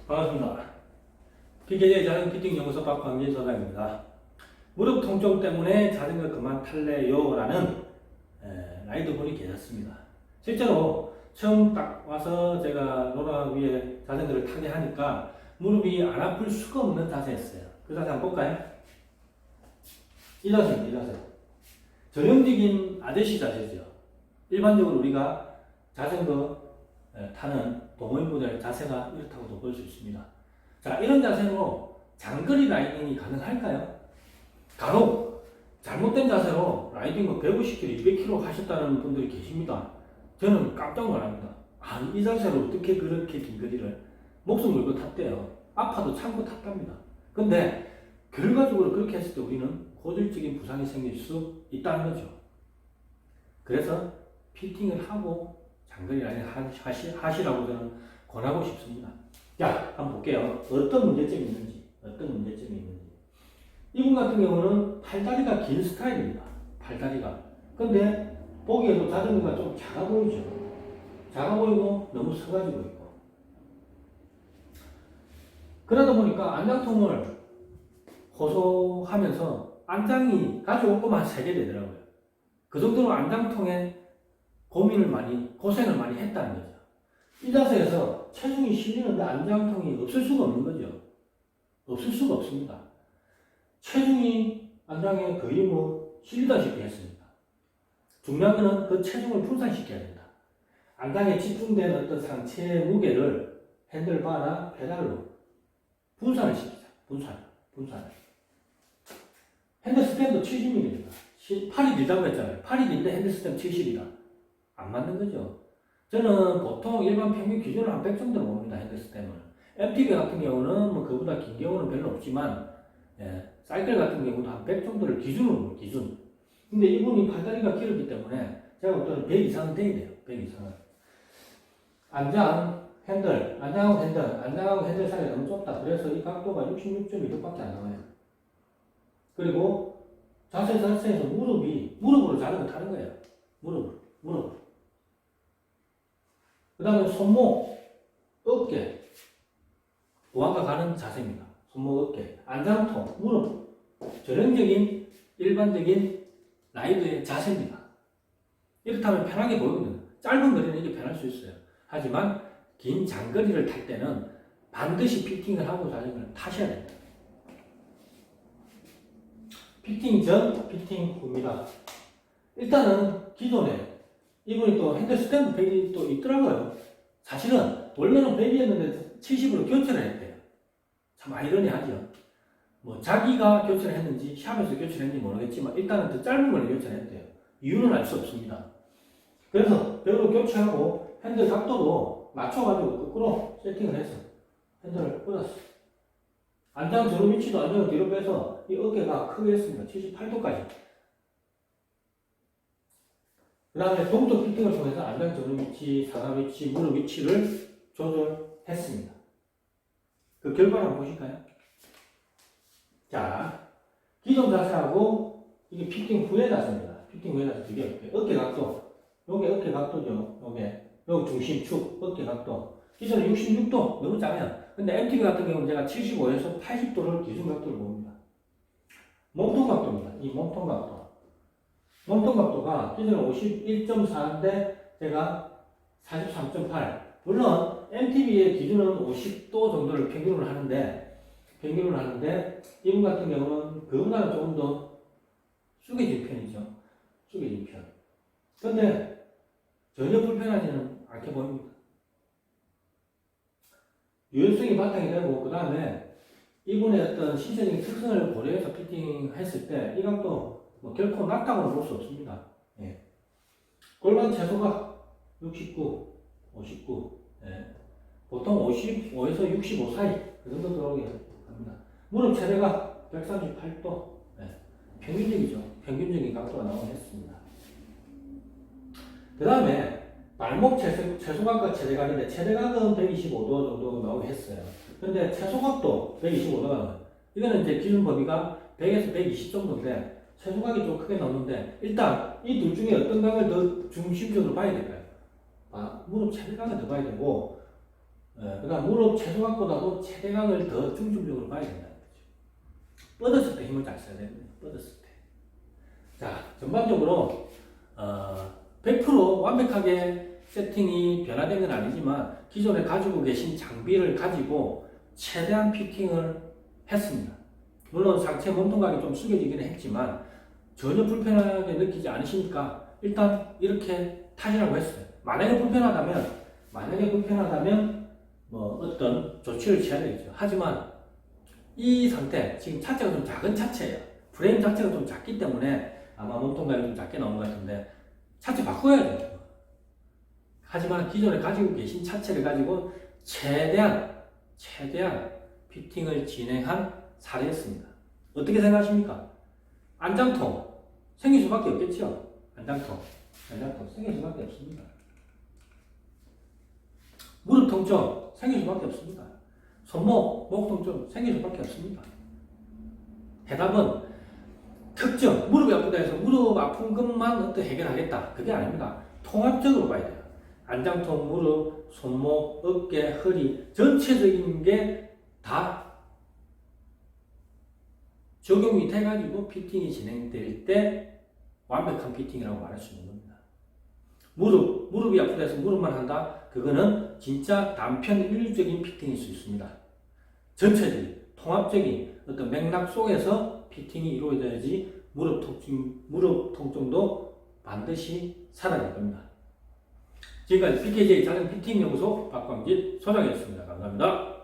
반갑습니다. PKJ 자전거 피팅 연구소 박광진 소장입니다. 무릎 통증 때문에 자전거 그만 탈래요? 라는 라이더분이 계셨습니다. 실제로 처음 딱 와서 제가 노라 위에 자전거를 타게 하니까 무릎이 안 아플 수가 없는 자세였어요. 그 자세 한번 볼까요? 이 자세입니다. 이 자세. 전형적인 아저씨 자세죠. 일반적으로 우리가 자전거 타는 동호인분들의 자세가 이렇다고도 볼 수 있습니다. 자, 이런 자세로 장거리 라이딩이 가능할까요? 간혹 잘못된 자세로 라이딩을 150km, 200km 하셨다는 분들이 계십니다. 저는 깜짝 놀랍니다. 이 자세로 어떻게 그렇게 긴 거리를 목숨 걸고 탔대요. 아파도 참고 탔답니다. 근데 결과적으로 그렇게 했을 때 우리는 고질적인 부상이 생길 수 있다는 거죠. 그래서 피팅을 하고 장거리 라이딩 하시라고 저는 권하고 싶습니다. 자, 한번 볼게요. 어떤 문제점이 있는지. 이분 같은 경우는 팔다리가 긴 스타일입니다. 팔다리가. 근데 보기에도 자전거가 좀 작아 보이죠. 작아 보이고 너무 서가지고 있고. 그러다 보니까 안장통을 호소하면서 안장이 가져온 것만 3개 되더라고요. 그 정도로 안장통에 고생을 많이 했다는 거죠. 이 자세에서 체중이 실리는데 안장통이 없을 수가 없는 거죠. 없을 수가 없습니다. 체중이 안장에 거의 실리다시피 했습니다. 중요한 것은 그 체중을 분산시켜야 된다. 안장에 집중된 어떤 상체의 무게를 핸들바나 페달로 분산을 시키자. 분산. 핸들 스탠드 70mm입니다. 팔이 길다고 했잖아요. 팔이 긴데 핸들 스탠드 70이다. 안 맞는 거죠. 저는 보통 일반 평균 기준으로 한 100 정도로 봅니다. 핸들 스템을. MTB 같은 경우는 그보다 긴 경우는 별로 없지만, 사이클 같은 경우도 한 100 정도를 기준으로 기준. 근데 이분이 팔다리가 길었기 때문에 제가 볼 때는 100 이상은 돼야 돼요. 100 이상은. 안장하고 핸들 사이가 너무 좁다. 그래서 이 각도가 66.2도밖에 안 나와요. 그리고 자세 자세에서 무릎으로 자전거 타는 거예요. 무릎. 그 다음에 손목, 어깨, 보완과 가는 자세입니다. 손목, 어깨, 안장통, 무릎. 전형적인 일반적인 라이드의 자세입니다. 이렇다면 편하게 보이거든요. 짧은 거리는 이게 편할 수 있어요. 하지만 긴 장거리를 탈 때는 반드시 피팅을 하고 자전거를 타셔야 됩니다. 피팅 전, 피팅 후입니다. 일단은 기존에 이분이 또 핸들 스탠드 100이 또 있더라고요. 사실은 원래는 100이었는데 70으로 교체를 했대요. 참 아이러니하죠. 자기가 교체를 했는지 샵에서 교체를 했는지 모르겠지만 일단은 더 짧은 걸 교체를 했대요. 이유는 알 수 없습니다. 그래서 100으로 교체하고 핸들 각도도 맞춰가지고 거꾸로 세팅을 해서 핸들을 꽂았어요. 안장 전후 위치도 안장을 뒤로 빼서 이 어깨가 크게 했습니다. 78도까지. 그 다음에 동적 피팅을 통해서 안장 전후 위치, 사각 위치, 무릎 위치를 조절했습니다. 그 결과를 한번 보실까요? 자, 기존 자세하고 이게 피팅 후의 자세입니다. 피팅 후의 자세 두 개. 어깨 각도. 요게 어깨 각도죠. 요게 중심축, 어깨 각도. 기존에 66도 너무 작아요. 근데 MTB 같은 경우는 제가 75에서 80도를 기준 각도를 봅니다. 몸통 각도입니다. 이 몸통 각도. 몸통 각도가 기존에 51.4인데 제가 43.8. 물론 MTB의 기준은 50도 정도를 평균을 하는데 이분 같은 경우는 그보다는 조금 더 숙여진 편이죠. 숙여진 편. 근데 전혀 불편하지는 않게 보입니다. 유연성이 바탕이 되고 그 다음에 이분의 어떤 신체적인 특성을 고려해서 피팅했을 때 이 각도 결코 낮다고는 볼 수 없습니다. 골반 최소각 69, 59. 보통 55에서 65 사이 그 정도 들어오게 합니다. 무릎 최대각 138도. 평균적이죠. 평균적인 각도가 나오긴 했습니다. 그 다음에 발목 최소각과 최대각인데 최대각은 125도 정도 나오게 했어요. 근데 최소각도 125도가 나와요. 이거는 이제 기준 범위가 100에서 120 정도인데 최소각이 좀 크게 나오는데 일단 이 둘 중에 어떤 각을 더 중심적으로 봐야 될까요? 무릎 최대각을 더 봐야 되고 그다음 무릎 최소각보다도 최대각을 더 중점적으로 봐야 된다는 거죠. 뻗었을 때 힘을 잘 써야 됩니다. 뻗었을 때. 자, 전반적으로 100% 완벽하게 세팅이 변화된 건 아니지만 기존에 가지고 계신 장비를 가지고 최대한 피팅을 했습니다. 물론 상체 몸통각이 좀 숙여지긴 했지만 전혀 불편하게 느끼지 않으시니까 일단 이렇게 타시라고 했어요. 만약에 불편하다면 뭐 어떤 조치를 취해야 되겠죠. 하지만 이 상태, 지금 차체가 좀 작은 차체예요. 프레임 자체가 좀 작기 때문에 아마 몸통각이 좀 작게 나온 것 같은데 차체 바꿔야 돼요. 하지만 기존에 가지고 계신 차체를 가지고 최대한 피팅을 진행한 사례였습니다. 어떻게 생각하십니까? 안장통 생길 수밖에 없겠죠? 안장통 생길 수밖에 없습니다. 무릎 통증 생길 수밖에 없습니다. 손목, 목 통증 생길 수밖에 없습니다. 해답은 특정, 무릎이 아프다 해서 무릎 아픈 것만 어떻게 해결하겠다. 그게 아닙니다. 통합적으로 봐야 돼요. 안장통, 무릎, 손목, 어깨, 허리 전체적인 게 다 적용이 돼가지고 피팅이 진행될 때 완벽한 피팅이라고 말할 수 있는 겁니다. 무릎이 아프다 해서 무릎만 한다? 그거는 진짜 단편일률적인 피팅일 수 있습니다. 전체적인, 통합적인 어떤 맥락 속에서 피팅이 이루어져야지 무릎 통증도 반드시 사라질 겁니다. 지금까지 PKJ 자동 피팅 연구소 박광진 소장이었습니다. 감사합니다.